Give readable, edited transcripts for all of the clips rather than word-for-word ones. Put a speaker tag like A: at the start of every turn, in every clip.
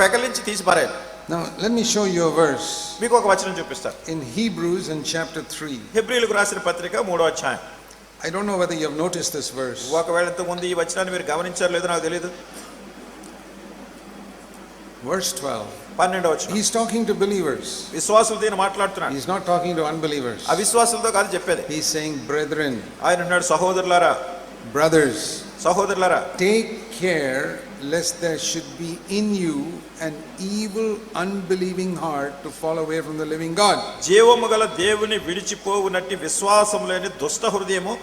A: పెకలించి తీసి పారేయాలి.
B: Now let me show you a verse.
A: మీకు ఒక వచనం చూపిస్తాను.
B: In Hebrews in chapter 3.
A: హెబ్రీయులకు రాసిన పత్రిక 3వ అధ్యాయం.
B: I don't know whether you have noticed this verse.
A: ఒకవేళ ఇంతకు ముందు ఈ వచనాన్ని మీరు గమనించారో లేదో నాకు తెలియదు.
B: Verse 12.
A: 12వ వచనం.
B: He's talking to believers.
A: విశ్వాసులతో ఈయన మాట్లాడుతున్నాడు.
B: He's not talking to unbelievers.
A: అవిశ్వాసులతో కాదు చెప్పేది.
B: He's saying, brethren.
A: ఆయన అన్నాడు, సహోదరులారా,
B: brothers,
A: సహోదరులారా,
B: take care lest there should be in you an evil unbelieving heart to fall away from the living God.
A: జీవము గల దేవుని విడిచిపోవునట్టి విశ్వాసము లేని దుష్ట హృదయము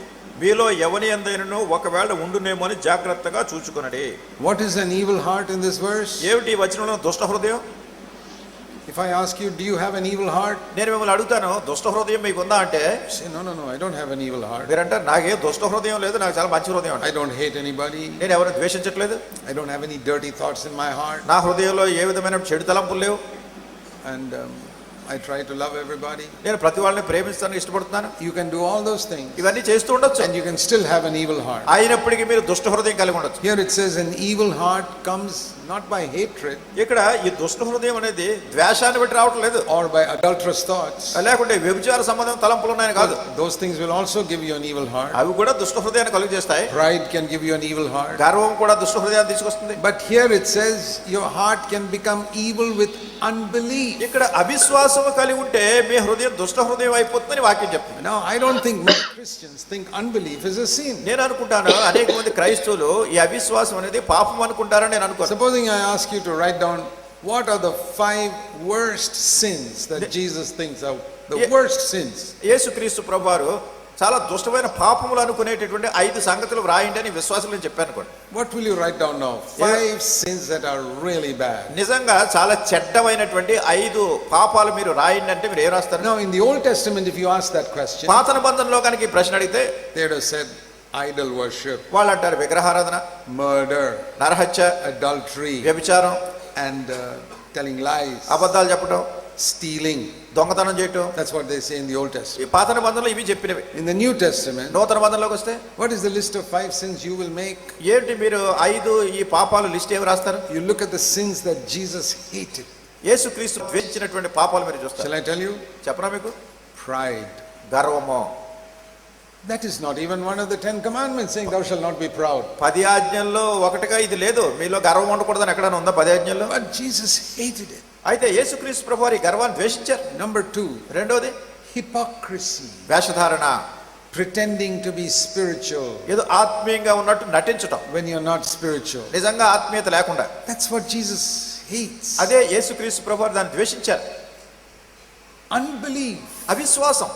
A: మీలో ఎవని యందైనను ఒకవేళ ఉండునేమో అని జాగ్రత్తగా చూచుకొనడి.
B: What is an evil heart in this verse?
A: ఏమిటి ఈ వచనంలో దుష్ట హృదయం?
B: If I ask you, do you have an evil heart?
A: నేను మిమ్మల్ని అడుగుతాను, దుష్ట హృదయం మీకు ఉందా అంటే,
B: say no, I don't have an evil heart.
A: మీరంటారు, నాకేం దుష్ట హృదయం లేదు, నాకు చాలా మంచి హృదయం.
B: I don't hate anybody.
A: నేను ఎవరిని ద్వేషించట్లేదు.
B: I don't have any dirty thoughts in my heart.
A: నా హృదయంలో ఏ విధమైన చెడు తలంపులు లేవు.
B: And I try to love everybody.
A: నేను ప్రతి వాళ్ళని ప్రేమిస్తాను, ఇష్టపడుతున్నాను.
B: You can do all those things.
A: ఇవన్నీ చేస్తూ ఉండొచ్చు.
B: And you can still have an evil heart.
A: అయినప్పటికీ మీరు దుష్ట హృదయం కలిగి ఉండొచ్చు.
B: Here it says an evil heart comes not by hatred.
A: ఇక్కడ ఈ దుష్ట హృదయం అనేది ద్వేషాన్ని బట్టి రావటం లేదు.
B: Or by adulterous thoughts.
A: లేకుంటే వ్యభిచార సంబంధం తలంపులు ఉన్నాయని కాదు.
B: Those things will also give you an evil heart.
A: అవి కూడా దుష్ట హృదయాన్ని కలుగ చేస్తాయి.
B: Pride can give you an evil heart.
A: గర్వం కూడా దుష్ట హృదయాన్ని తీసుకొస్తుంది.
B: But here it says your heart can become evil with unbelief.
A: ఇక్కడ అవిశ్వాసం కలిగి ఉంటే మీ హృదయం దుష్ట హృదయం అయిపోతుందని వాక్యం చెప్తుంది.
B: Now I don't think many Christians think unbelief is a sin.
A: నేను అనుకుంటాను అనేక మంది క్రైస్తవులు ఈ అవిశ్వాసం అనేది పాపం అనుకుంటారని నేను అనుకుంటాను.
B: Supposing I ask you to write down what are the 5 worst sins that Jesus thinks are the worst sins.
A: యేసుక్రీస్తు ప్రభువారు చాలా దుష్టమైన పాపములు అనుకునేటటువంటి 5 సంగతులు వ్రాయండి అని విశ్వాసులు చెప్పాను అనుకోండి.
B: What will you write down now? 5 sins that are really bad.
A: నిజంగా చాలా చెడ్డమైనటువంటి 5 పాపాలు మీరు రాయండి అంటే మీరు ఏం రాస్తారు?
B: Now in the Old Testament if you ask that question,
A: పాత నిబంధనలో కనుక ఈ ప్రశ్న అడిగితే
B: they would have said idol worship,
A: వాళ్ళు అంటారు విగ్రహారాధన,
B: murder,
A: నరహత్య,
B: adultery,
A: వ్యభిచారం,
B: and telling lies,
A: అబద్ధాలు చెప్పడం,
B: stealing,
A: దొంగతనం చేయటం.
B: that's what they say in the Old Testament.
A: ఈ పాత నిబంధనలో ఇవి చెప్పినవి.
B: In the New Testament,
A: నూతన నిబంధనలోకి వస్తే
B: what is the list of 5 sins you will make?
A: ఏంటి మీరు 5 ఈ పాపాలు లిస్ట్ ఏమి రాస్తారు?
B: You look at the sins that Jesus hated.
A: యేసుక్రీస్తు ద్వేషించినటువంటి పాపాలు మీరు చూస్తారు.
B: Shall I tell you?
A: చెప్పనా మీకు?
B: Pride.
A: గర్వము.
B: That is not even one of the 10 commandments saying thou shalt not be proud.
A: 10 ఆజ్ఞల్లో ఒకటిగా ఇది లేదు. మీలో గర్వం ఉండకూడదని ఎక్కడైనా ఉందా 10 ఆజ్ఞల్లో?
B: But Jesus hated it.
A: అయితే యేసుక్రీస్తు ప్రభువారు ఈ గర్వాన్ని ద్వేషించారు.
B: Number 2,
A: రెండోది
B: hypocrisy.
A: వేషధారణ.
B: Pretending to be spiritual
A: ఏదో ఆత్మీయంగా ఉన్నట్టు నటించటం
B: when you're not spiritual.
A: నిజంగా ఆత్మీయత లేకుండా.
B: That's what Jesus hates.
A: అదే యేసుక్రీస్తు ప్రభువారు దాన్ని ద్వేషించారు.
B: Unbelief.
A: అవిశ్వాసం.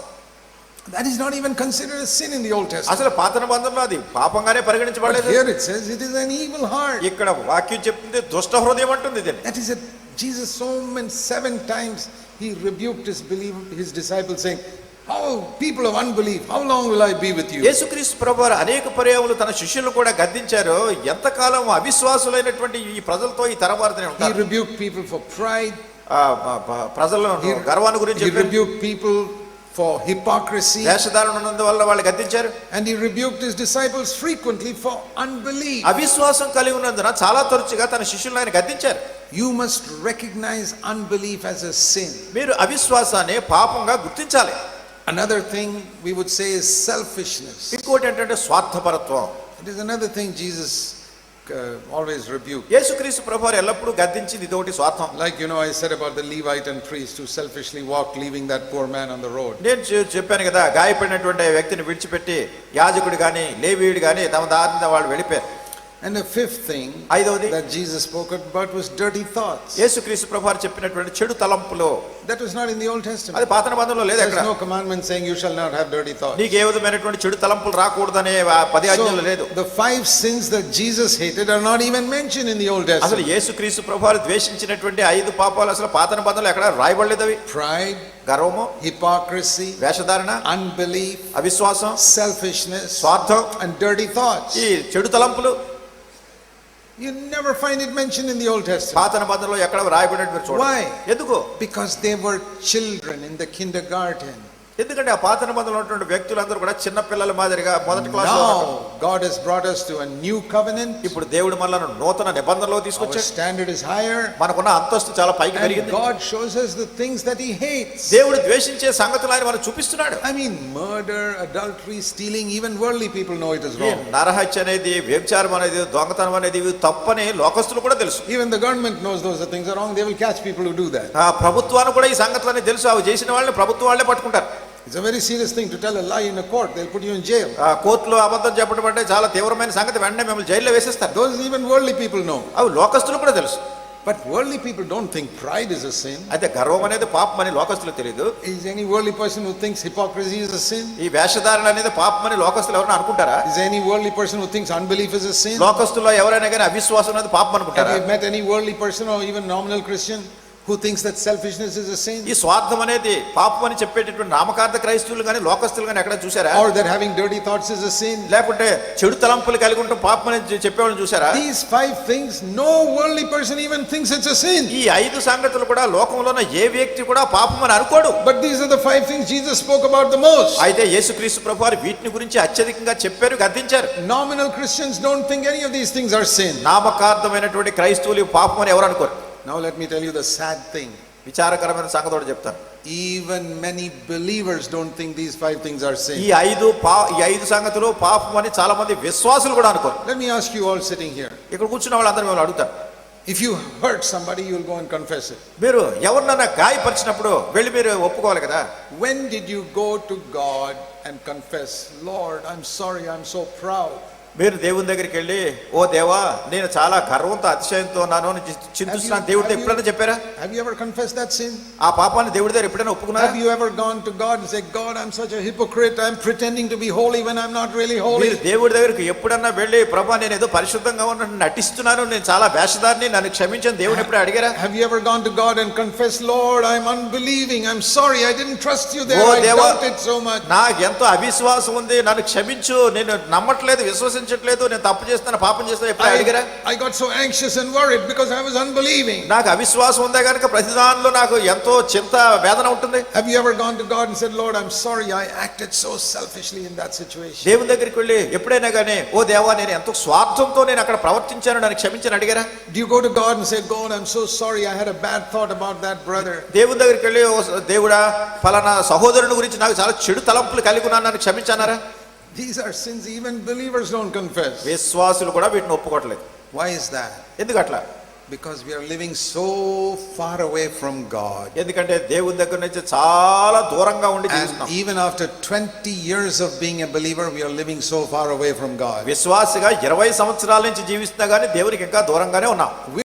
B: That is not even considered a sin in the Old Testament.
A: అసలు పాత నిబంధనలో అది పాపంగానే పరిగణించబడలేదు.
B: Here it says it is an evil heart.
A: ఇక్కడ వాక్యం చెప్తుంది దుష్ట హృదయం అంటుంది దీన్ని.
B: That is it. Jesus so many 7 times he rebuked his disciples saying, how people of unbelief, how long will I be with you?
A: యేసుక్రీస్తు ప్రభువారు అనేక పర్యాయములు తన శిష్యులను కూడా గద్దించారు. ఎంతకాలం అవిశ్వాసులైనటువంటి ఈ ప్రజలతో ఈ తరవారుతూనే ఉంటారు.
B: He rebuked people for pride.
A: ప్రజల గర్వాన్ని గురించి
B: he rebuked people for hypocrisy.
A: వేషధారణ ఉన్నందువల్ల వాళ్ళు గద్దించారు.
B: And he rebuked his disciples frequently for unbelief.
A: అవిశ్వాసం కలిగి ఉన్నందున చాలా తరచుగా తన శిష్యులను ఆయన గద్దించారు.
B: You must recognize unbelief as a sin.
A: మీరు అవిశ్వాసాన్ని పాపంగా గుర్తించాలి.
B: Another thing we would say is selfishness.
A: ఇంకోటి ఏంటంటే స్వార్థపరత్వం.
B: It is another thing Jesus always rebuked.
A: యేసుక్రీస్తు ప్రభువారు ఎల్లప్పుడూ గద్దించింది ఇదొకటి స్వార్థం.
B: Like I said about the Levite and priest who selfishly walked leaving that poor man on the road.
A: నేను చెప్పాను కదా, గాయపడినటువంటి వ్యక్తిని విడిచిపెట్టి యాజకుడు గాని లేవీయుడు గాని తమ దారిన వాళ్ళు వెళ్ళిపోయారు.
B: And the 5th thing that Jesus spoke about was dirty thoughts.
A: యేసుక్రీస్తు ప్రభువారు చెప్పినటువంటి చెడు తలంపులు.
B: That was not in the Old Testament.
A: అది పాత నిబంధనలో లేదు. అక్కడ
B: no commandment saying you shall not have dirty thoughts.
A: నీకు ఏ విధమైనటువంటి చెడు తలంపులు రాకూడదనే 10 ఆజ్ఞలు లేదు.
B: The 5 sins that Jesus hated are not even mentioned in the Old Testament.
A: అసలు యేసుక్రీస్తు ప్రభువారు ద్వేషించినటువంటి 5 పాపాలు అసలు పాత నిబంధనలో ఎక్కడ రాయబడలేదు. అవి
B: pride,
A: గర్వము,
B: hypocrisy,
A: వేషధారణ,
B: unbelief,
A: అవిశ్వాసం,
B: selfishness,
A: స్వార్థం,
B: and dirty thoughts.
A: ఈ చెడు తలంపులు
B: you never find it mentioned in the Old Testament.
A: పాత నిబంధనలో ఎక్కడ రాయబడినట్టు మీరు చూడండి.
B: Why?
A: ఎందుకు?
B: Because they were children in the kindergarten.
A: ఎందుకంటే ఆ పాత నిబంధనలో ఉన్నటువంటి వ్యక్తులందరూ కూడా చిన్న పిల్లల మాదిరిగా మొదటి class.
B: Now God has brought us to a new covenant.
A: ఇప్పుడు దేవుడు మనల్ని నూతన నిబంధనలో
B: Our
A: తీసుకొచ్చాడు.
B: standard is higher.
A: మనకున్న అంతస్తు చాలా పైకి
B: And
A: పెరిగింది.
B: God shows us the things that he hates.
A: దేవుడు ద్వేషించే సంగతులు ఆయన మనకు చూపిస్తున్నాడు.
B: I mean, murder, adultery, stealing, even worldly people know it is
A: ఈ
B: wrong.
A: నరహత్య అనేది, వ్యభిచారం అనేది, దొంగతనం అనేది ఇవి తప్పని లోకస్తులు కూడా తెలుసు.
B: Even the government knows those things are wrong. They will catch people who do that.
A: ఆ ప్రభుత్వానికి కూడా ఈ సంగతులన్నీ తెలుసు. అవి చేసిన వాళ్ళని ప్రభుత్వం వాళ్ళే పట్టుకుంటారు.
B: It's a very serious thing to tell a lie in a court. They'll put you in jail.
A: ఆ కోర్టులో అబద్ధం చెప్పడం అంటే చాలా తీవ్రమైన సంగతి. వెంటనే మిమ్మల్ని జైల్లో వేసేస్తారు.
B: Those even worldly people know.
A: అవి లోకస్తులు కూడా తెలుసు.
B: But worldly people don't think pride is a sin.
A: అయితే గర్వం అనేది పాపం అని లోకస్తులకు తెలియదు.
B: Is any worldly person who thinks hypocrisy is a sin?
A: ఈ వేషధారణ అనేది పాపం అని లోకస్తులు ఎవరైనా అనుకుంటారా?
B: Is any worldly person who thinks unbelief is a sin?
A: లోకస్తుల్లో ఎవరైనా కానీ అవిశ్వాసం అనేది పాపం
B: Have
A: అనుకుంటారా?
B: you met any worldly person or even nominal Christian who thinks that selfishness is a sin?
A: ఈ స్వార్థం అనేది పాపం అని చెప్పేటటువంటి నామకార్థ క్రైస్తవులు కానీ లోకస్తులు కానీ ఎక్కడ చూసారా?
B: Or that having dirty thoughts is a sin?
A: లేకుంటే చెడు తలంపులు కలిగి ఉంటాం పాపం అని చెప్పేవాళ్ళని చూసారా?
B: These 5 things, no worldly person even thinks it's a sin.
A: ఈ 5 సంగతులు కూడా లోకంలో ఉన్న ఏ వ్యక్తి కూడా పాపం అని అనుకోడు.
B: But these are the 5 things Jesus spoke about the most.
A: అయితే యేసుక్రీస్తు ప్రభువారు వీటిని గురించి అత్యధికంగా చెప్పారు, గద్దించారు.
B: Nominal Christians don't think any of these things are sin.
A: నామకార్థమైనటువంటి క్రైస్తవులు ఇవి పాపం అని ఎవరు అనుకోరు.
B: Now let me tell you the sad thing.
A: విచారకరమైన సంగతి ఒకటి చెప్తాను.
B: Even many believers don't think these 5 things are sin.
A: ఈ 5 సంగతులు పాపం అని చాలా మంది విశ్వాసులు కూడా అనుకోరు.
B: Let me ask you all sitting here.
A: ఇక్కడ కూర్చున్న వాళ్ళందరూ మిమ్మల్ని అడుగుతారు.
B: If you hurt somebody, you will go and confess it.
A: మీరు ఎవరినైనా గాయపరిచినప్పుడు వెళ్ళి మీరు ఒప్పుకోవాలి కదా.
B: When did you go to God and confess, Lord, I'm sorry, I'm so proud?
A: మీరు దేవుని దగ్గరికి వెళ్ళి, ఓ దేవా నేను చాలా గర్వంతో అతిశయంతో ఉన్నాను అని చింతిస్తున్నాను దేవుడితో ఎప్పుడైనా చెప్పారా?
B: Have you ever confessed that sin?
A: ఆ పాపాన్ని దేవుడి దగ్గర ఎప్పుడైనా ఒప్పుకున్నారా?
B: Have you ever gone to God and said, God, I'm such a hypocrite, I'm pretending to be holy when I'm not really holy?
A: మీరు దేవుడి దగ్గరికి ఎప్పుడన్నా వెళ్ళి, ప్రభా నేను ఏదో పరిశుద్ధంగా ఉన్నట్టు నటిస్తున్నాను, నేను చాలా వేషధారిని, నన్ను క్షమించని దేవుని ఎప్పుడు అడిగారా?
B: Have you ever gone to God and confessed, Lord, I'm unbelieving, I'm sorry, I didn't trust you there, I doubted so much.
A: నాకు ఎంతో అవిశ్వాసం ఉంది, నన్ను క్షమించు, నేను నమ్మట్లేదు, విశ్వసించట్లేదు, నేను తప్పు చేస్తాను, పాపం చేస్తాను ఎప్పుడు అడిగారా?
B: I got so anxious and worried because I was unbelieving.
A: నాకు అవిశ్వాసం ఉందే కనుక ప్రతి దానిలో నాకు ఎంతో చింత వేదన ఉంటుంది.
B: Have you ever gone to God and said, Lord, I'm sorry, I acted so selfishly in that situation?
A: దేవుని దగ్గరికి వెళ్ళి ఎప్పుడైనా కానీ, ఓ దేవా నేను ఎంతో స్వార్థంతో నేను అక్కడ ప్రవర్తించాను, నన్ను క్షమించని అడిగారా?
B: Do you go to God and say, God, I'm so sorry, I had a bad thought about that brother?
A: దేవుని దగ్గరికి వెళ్ళి, ఓ దేవుడా ఫలానా సహోదరుని గురించి నాకు చాలా చెడు తలంపులు కలిగి ఉన్నాను, నన్ను క్షమించన్నారా?
B: These are sins even believers don't confess.
A: విశ్వాసులు కూడా వీటిని ఒప్పుకోవట్లేదు.
B: Why is that?
A: ఎందుకు అట్లా?
B: Because we are living so far away from God.
A: ఎందుకంటే దేవుని దగ్గర నుంచి చాలా దూరంగా ఉండి
B: And
A: జీవిస్తున్నాం.
B: even after 20 years of being a believer, we are living so far away from God.
A: విశ్వాసిగా 20 సంవత్సరాల నుంచి జీవిస్తున్నా గానీ దేవునికి ఇంకా దూరంగానే ఉన్నాం.